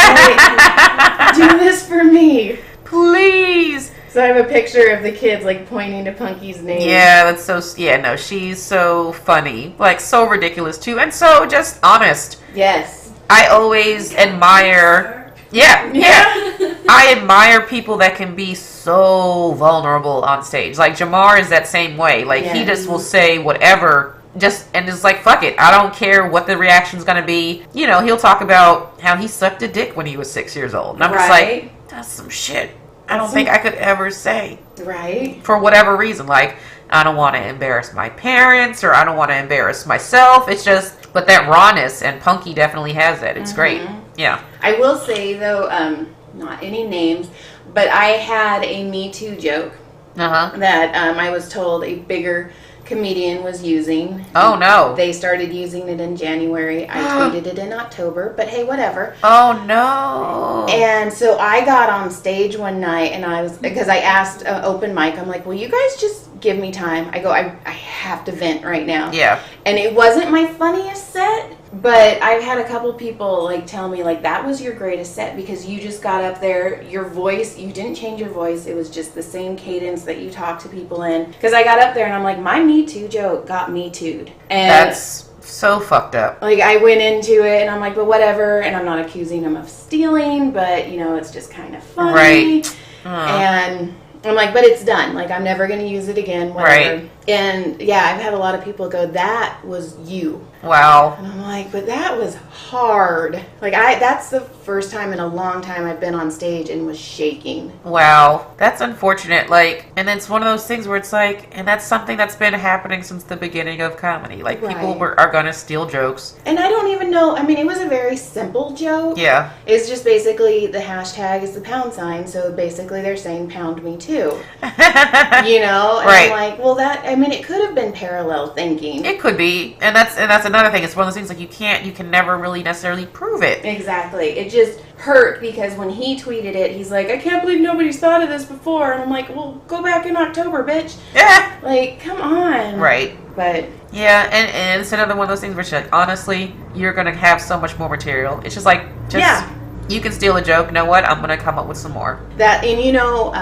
do this for me. Please. So I have a picture of the kids, like, pointing to Punky's name. Yeah, that's so, yeah, no, she's so funny. Like, so ridiculous, too. And so just honest. Yes. I always admire, yeah. I admire people that can be so vulnerable on stage. Like, Jamar is that same way. Like, he just will say whatever, and it's like, fuck it. I don't care what the reaction's going to be. You know, he'll talk about how he sucked a dick when he was 6 years old. And I'm just like, that's some shit I don't think I could ever say. Right. For whatever reason. Like, I don't want to embarrass my parents, or I don't want to embarrass myself. It's just, but that rawness, and Punky definitely has that. It's great. Yeah. I will say, though, not any names, but I had a Me Too joke that I was told a bigger comedian was using. Oh, no. They started using it in January. I tweeted it in October, but hey, whatever. Oh, no. And so I got on stage one night, and because I asked open mic, I'm like, will you guys just give me time? I go, I have to vent right now. Yeah. And it wasn't my funniest set, but I've had a couple people like tell me like that was your greatest set because you just got up there, your voice, you didn't change your voice, it was just the same cadence that you talk to people in. Because I got up there and I'm like, my Me Too joke got Me Too'd. And that's so fucked up. Like, I went into it and I'm like, but whatever, and I'm not accusing him of stealing, but you know, it's just kind of funny. Right. And I'm like, but it's done. Like, I'm never going to use it again, whatever. Right. And yeah, I've had a lot of people go, that was you. Wow. And I'm like, but that was hard. Like, that's the first time in a long time I've been on stage and was shaking. Wow. That's unfortunate. Like, and it's one of those things where it's like, and that's something that's been happening since the beginning of comedy. Like, people are going to steal jokes. And I don't even know, I mean, it was a very simple joke. Yeah. It's just basically the hashtag is the £, so basically they're saying pound me too. You know? And I'm like, well, I mean, it could have been parallel thinking. It could be. And that's another thing. It's one of those things like you can never really necessarily prove it. Exactly. It just hurt because when he tweeted it, he's like, I can't believe nobody's thought of this before. And I'm like, well, go back in October, bitch. Yeah. Like, come on. Right. But yeah, and it's another one of those things where it's like, honestly, you're going to have so much more material. It's just like, you can steal a joke. You know what? I'm going to come up with some more. And you know,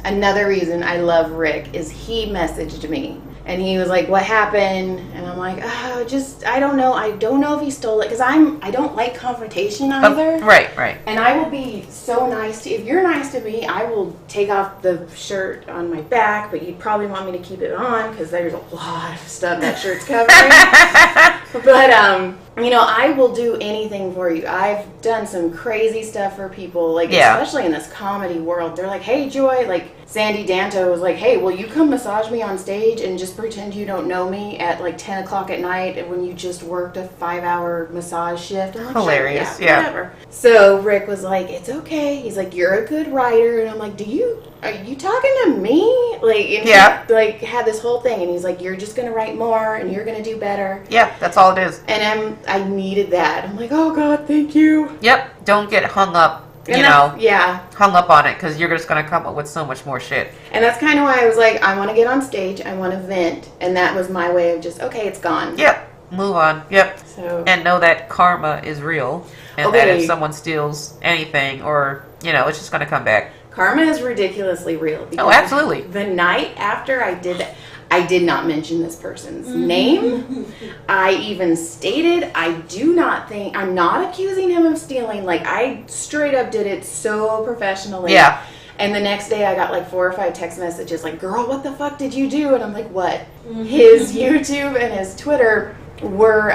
another reason I love Rick is he messaged me. And he was like, what happened? And I'm like, I don't know. I don't know if he stole it. Because I don't like confrontation either. Right. And I will be so nice to you. If you're nice to me, I will take off the shirt on my back. But you'd probably want me to keep it on. Because there's a lot of stuff that shirt's covering. But, you know, I will do anything for you. I've done some crazy stuff for people. Like, especially in this comedy world. They're like, hey, Joy. Like, Sandy Danto was like, hey, will you come massage me on stage and just pretend you don't know me at like 10 o'clock at night when you just worked a 5-hour massage shift? I'm like, hilarious. Sure, whatever. So Rick was like, it's okay. He's like, you're a good writer. And I'm like, are you talking to me? Like, and he, like, had this whole thing. And he's like, you're just going to write more and you're going to do better. Yeah, that's all it is. And I needed that. I'm like, oh God, thank you. Yep. Don't get hung up hung up on it because you're just going to come up with so much more shit. And that's kind of why I was like, I want to get on stage, I want to vent, and that was my way of just, okay, it's gone. Yep. Move on. Yep. So, and know that karma is real, and that if someone steals anything, or it's just going to come back. Karma is ridiculously real. Oh, absolutely. The night after I did that, I did not mention this person's name. I even stated, I'm not accusing him of stealing. Like, I straight up did it so professionally. Yeah. And the next day I got like 4 or 5 text messages like, girl, what the fuck did you do? And I'm like, what? His YouTube and his Twitter were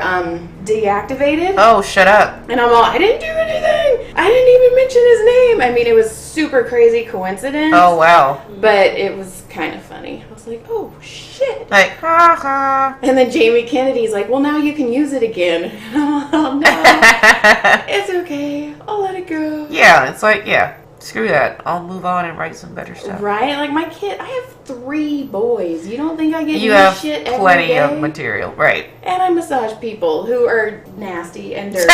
deactivated. Oh, shut up. And I'm all, I didn't do anything. I didn't even mention his name. I mean, it was super crazy coincidence. Oh, wow. But it was kind of funny. I was like, oh, shit. Like, ha ha. And then Jamie Kennedy's like, well, now you can use it again. And I'm all, no, it's okay. I'll let it go. Yeah, it's like, screw that. I'll move on and write some better stuff. Right? Like my kid, I have 3 boys. You don't think I get you new have shit every plenty day? of material, right? And I massage people who are nasty and dirty.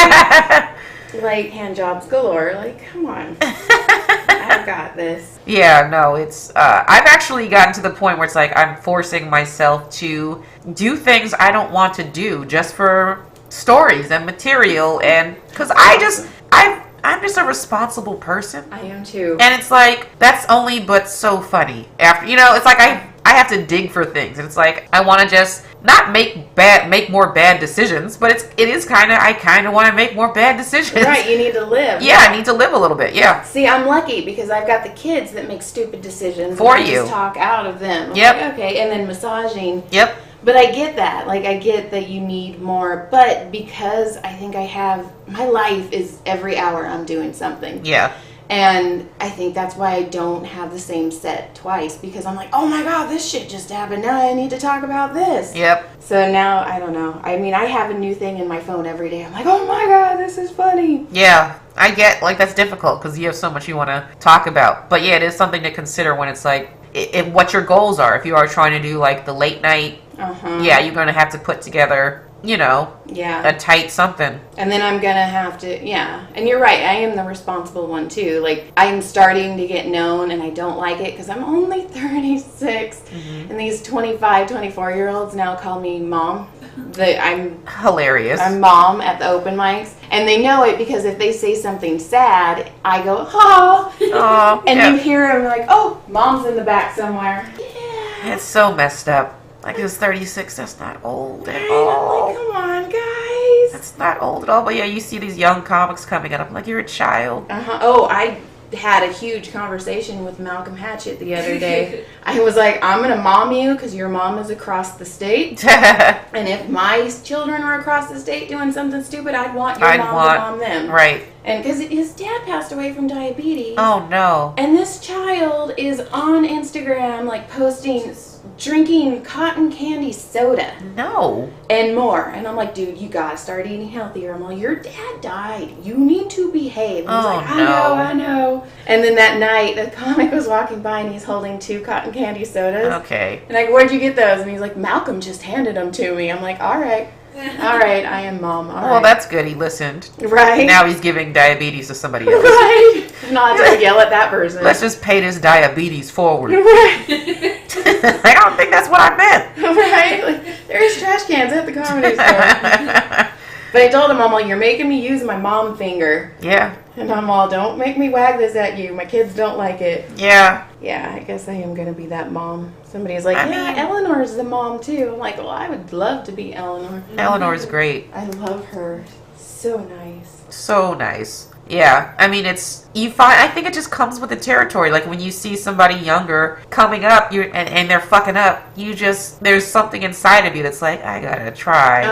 Like hand jobs galore. Like, come on. I've got this. Yeah, no, it's I've actually gotten to the point where it's like I'm forcing myself to do things I don't want to do just for stories and material, and because I'm just a responsible person. I am too. And it's like, that's only but so funny. After, it's like I have to dig for things. And it's like, I want to just not make more bad decisions, but I kind of want to make more bad decisions. Right, you need to live. Yeah, I need to live a little bit, yeah. See, I'm lucky because I've got the kids that make stupid decisions. For and I you. just talk out of them. I'm Yep. like, okay, and then massaging. Yep. But I get that. Like, I get that you need more. But because I think my life is every hour I'm doing something. Yeah. And I think that's why I don't have the same set twice. Because I'm like, oh my God, this shit just happened. Now I need to talk about this. Yep. So now, I don't know. I mean, I have a new thing in my phone every day. I'm like, oh my God, this is funny. Yeah. I get, like, that's difficult because you have so much you want to talk about. But yeah, it is something to consider when it's like, what your goals are. If you are trying to do, like, the late night, yeah, you're going to have to put together, a tight something. And then I'm going to have to, And you're right, I am the responsible one, too. Like, I'm starting to get known, and I don't like it because I'm only 36. And these 25, 24-year-olds now call me mom. I'm hilarious. I'm mom at the open mics. And they know it because if they say something sad, I go, oh. And you hear them like, oh, mom's in the back somewhere. Yeah. It's so messed up. Like, it's 36, that's not old at I'm all. like, come on, guys. That's not old at all. But yeah, you see these young comics coming up. I'm like, you're a child. Oh, I had a huge conversation with Malcolm Hatchett the other day. I was like, I'm going to mom you because your mom is across the state. And if my children were across the state doing something stupid, I'd want your mom to mom them. Right. And because his dad passed away from diabetes. Oh, no. And this child is on Instagram, like, drinking cotton candy soda. No. And more. And I'm like, dude, you gotta start eating healthier. I'm like, your dad died. You need to behave. And he's like, I know. And then that night, the comic was walking by and he's holding 2 cotton candy sodas. Okay. And I go, where'd you get those? And he's like, Malcolm just handed them to me. I'm like, all right. All right, I am mom. All right. Well, that's good. He listened. Right. Now he's giving diabetes to somebody else. Right. Not to yell at that person. Let's just pay this diabetes forward. Right. I don't think that's what I meant. Right? Like, there's trash cans at the comedy store. But I told him, I'm like, you're making me use my mom finger. Yeah. And I'm all, don't make me wag this at you. My kids don't like it. Yeah. Yeah, I guess I am going to be that mom. Somebody's like, Eleanor's the mom too. I'm like, well, I would love to be Eleanor. Eleanor's great. I love her. So nice. So nice. Yeah, I mean, I think it just comes with the territory. Like, when you see somebody younger coming up, and they're fucking up, there's something inside of you that's like, I gotta try.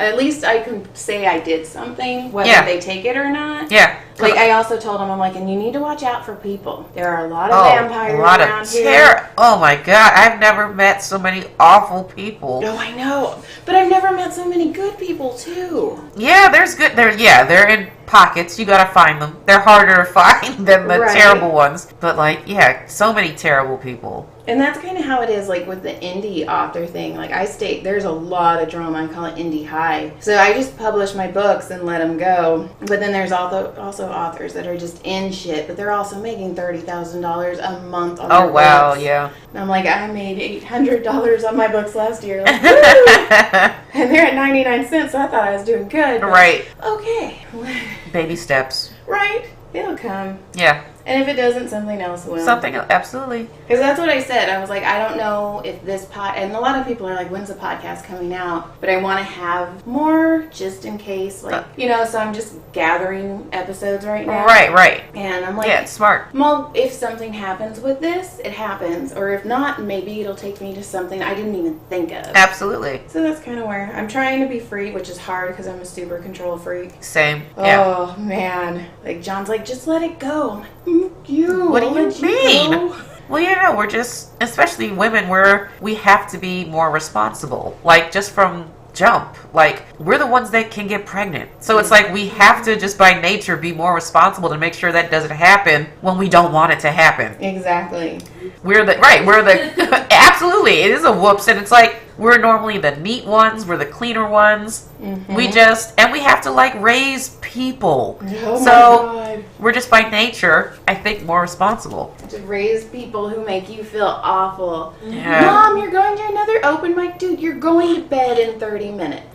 At least I can say I did something, whether they take it or not. Yeah. Like, I also told him, I'm like, and you need to watch out for people. There are a lot of vampires around here. Oh my God, I've never met so many awful people. Oh, I know. But I've never met so many good people, too. Yeah, they're in pockets. You gotta find them. They're harder to find than the terrible ones. But, like, so many terrible people. And that's kind of how it is, like, with the indie author thing. Like, there's a lot of drama. I call it indie high. So I just publish my books and let them go. But then there's also authors that are just in shit, but they're also making $30,000 a month on their books. Oh, wow, yeah. And I'm like, I made $800 on my books last year. Like, woo! And they're at 99 cents, so I thought I was doing good. Right. Okay. Baby steps. Right. It'll come. Yeah. And if it doesn't, something else will. Absolutely. Because that's what I said. I was like, I don't know if this and a lot of people are like, when's the podcast coming out? But I want to have more just in case, like, so I'm just gathering episodes right now. Right. And I'm like, yeah, it's smart. Well, if something happens with this, it happens. Or if not, maybe it'll take me to something I didn't even think of. Absolutely. So that's kind of where I'm trying to be free, which is hard because I'm a super control freak. Same. Oh, man. Like, John's like, just let it go. I'm like, what do you mean? Well, we're just, especially women, we have to be more responsible. Like, just from jump. Like, we're the ones that can get pregnant. So it's like we have to just by nature be more responsible to make sure that doesn't happen when we don't want it to happen. Exactly. We're the absolutely. It is a whoops. And it's like, we're normally the neat ones. We're the cleaner ones. Mm-hmm. We have to like raise people. Oh so my God. We're just by nature, I think, more responsible. To raise people who make you feel awful. Yeah. Mom, you're going to another open mic. Dude, you're going to bed in 30 minutes.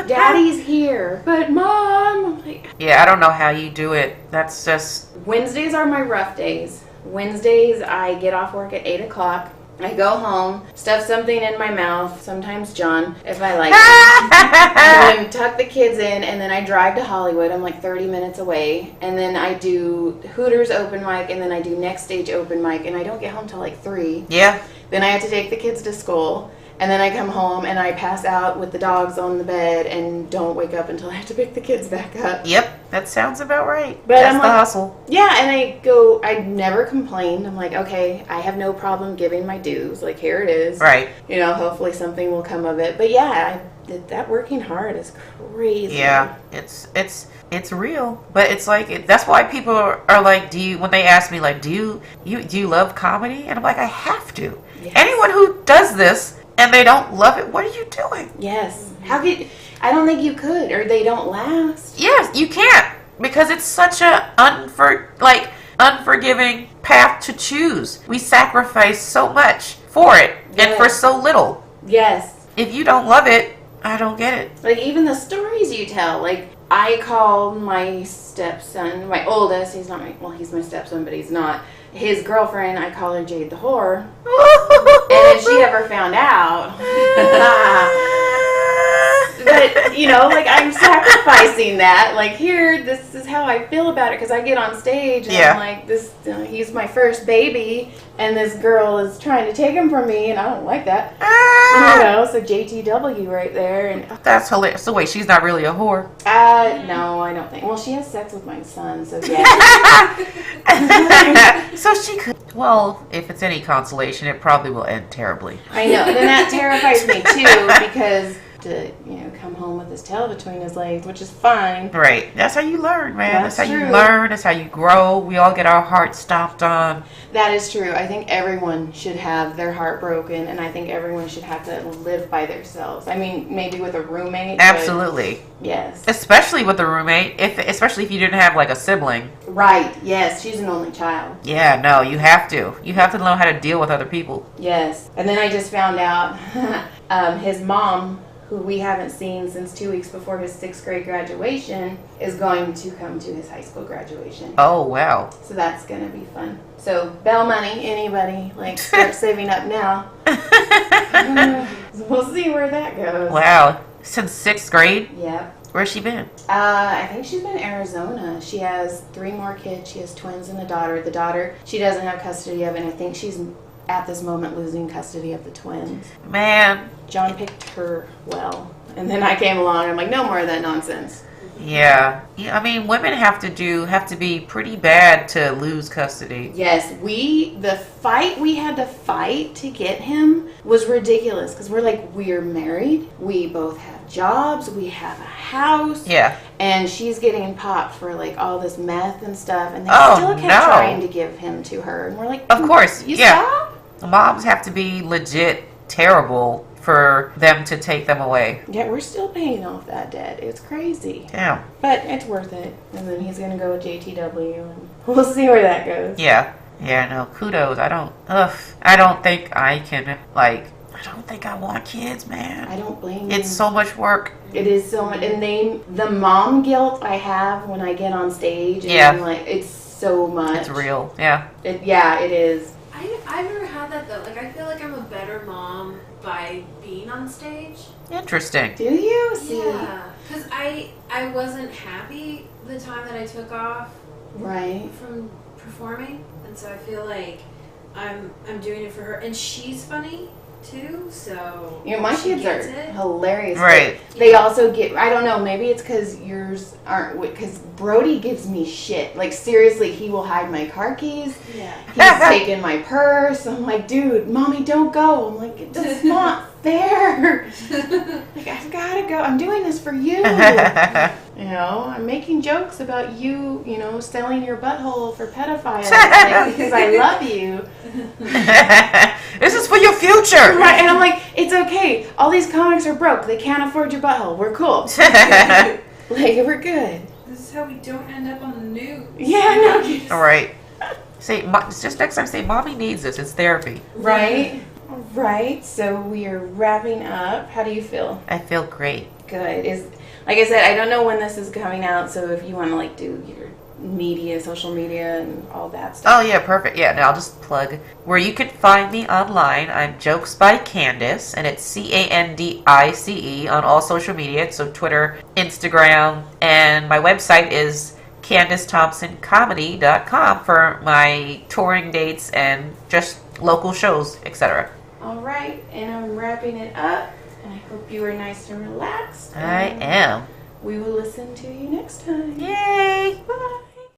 Daddy's here. But Mom, I'm like, yeah, I don't know how you do it. That's just... Wednesdays are my rough days. Wednesdays, I get off work at 8 o'clock. I go home, stuff something in my mouth, sometimes John, if I like it, and then tuck the kids in, and then I drive to Hollywood. I'm like 30 minutes away, and then I do Hooters open mic, and then I do Next Stage open mic, and I don't get home till like 3. Yeah. Then I have to take the kids to school, and then I come home, and I pass out with the dogs on the bed, and don't wake up until I have to pick the kids back up. Yep, that sounds about right. But that's the hustle. Yeah, and I never complained. I'm like, okay, I have no problem giving my dues. Like, here it is. Right. Hopefully something will come of it. But yeah, that working hard is crazy. Yeah, it's real. But it's like, that's why people are like, when they ask me, like, do you love comedy? And I'm like, I have to. Yes. Anyone who does this, and they don't love it, what are you doing? Yes. I don't think you could, or they don't last. Yes, you can't, because it's such a unforgiving path to choose. We sacrifice so much for it, and for so little. Yes. If you don't love it, I don't get it. Like, even the stories you tell, like, I call my stepson, my oldest, he's my stepson, but he's not. His girlfriend, I call her Jade the Whore. And if she ever found out, but, like, I'm sacrificing that. Like, here, this is how I feel about it, because I get on stage, and I'm like, he's my first baby, and this girl is trying to take him from me, and I don't like that. So JTW right there. And that's hilarious. So wait, she's not really a whore? No, I don't think. Well, she has sex with my son, so yeah. So she could. Well, if it's any consolation, it probably will end terribly. I know, and then that terrifies me too, because to come home with his tail between his legs, which is fine. Right. That's how you learn, man. That's how true. You learn. That's how you grow. We all get our hearts stomped on. That is true. I think everyone should have their heart broken, and I think everyone should have to live by themselves. I mean, maybe with a roommate. Absolutely. Yes. Especially with a roommate, especially if you didn't have like a sibling. Right. Yes. She's an only child. Yeah. No, you have to. You have to know how to deal with other people. Yes. And then I just found out his mom, who we haven't seen since 2 weeks before his 6th grade graduation, is going to come to his high school graduation. Oh, wow. So that's going to be fun. So, bail money, anybody, start saving up now. We'll see where that goes. Wow. Since 6th grade? Yeah. Where's she been? I think she's been in Arizona. She has 3 more kids. She has twins and a daughter. The daughter, she doesn't have custody of, and I think she's at this moment losing custody of the twins. Man. John picked her well. And then I came along and I'm like, no more of that nonsense. Yeah. I mean, women have to be pretty bad to lose custody. Yes, the fight we had to fight to get him was ridiculous, because we're married, we both have jobs, we have a house. Yeah. And she's getting popped for all this meth and stuff, and they still kept trying to give him to her, and we're like, of course, you stop? moms have to be legit terrible for them to take them away. Yeah, we're still paying off that debt. It's crazy. Damn. But it's worth it. And then he's going to go with JTW, and we'll see where that goes. Yeah. Yeah, no, kudos. I don't think I can, like, I don't think I want kids, man. I don't blame you. It's so much work. It is so much. And the mom guilt I have when I get on stage. And Yeah. I'm like, it's so much. It's real. Yeah. It is. I've never had that though. Like I feel like I'm a better mom by being on stage. Interesting. Do you? See? Yeah, because I wasn't happy the time that I took off Right. from performing, and so I feel like I'm doing it for her, and she's funny too. So You know, my she kids are gets it. hilarious. Right. but They also get, I don't know, maybe it's because yours aren't, because Brody gives me shit. Like, seriously, he will hide my car keys. Yeah. He's taking my purse. I'm like, dude, mommy, don't go. I'm like, it's not fair. Like, I've got to go. I'm doing this for you. You know, I'm making jokes about you, you know, selling your butthole for pedophiles like, because I love you. This is for your future. Right, and I'm like, it's okay. All these comics are broke. They can't afford your butthole. We're cool. Like, we're good. This is how we don't end up on the news. Yeah, no. All right. Say, just next time, say, mommy needs this. It's therapy. Right? Right. So we are wrapping up. How do you feel? I feel great. Good. Like I said, I don't know when this is coming out, so if you want to like do your media, social media, and all that stuff. Oh, yeah, perfect. Yeah, now I'll just plug where you can find me online. I'm Jokes by Candice, and it's Candice on all social media, so Twitter, Instagram, and my website is CandiceThompsonComedy.com for my touring dates and just local shows, etc. All right, and I'm wrapping it up. And I hope you are nice and relaxed. I am. We will listen to you next time. Yay! Bye.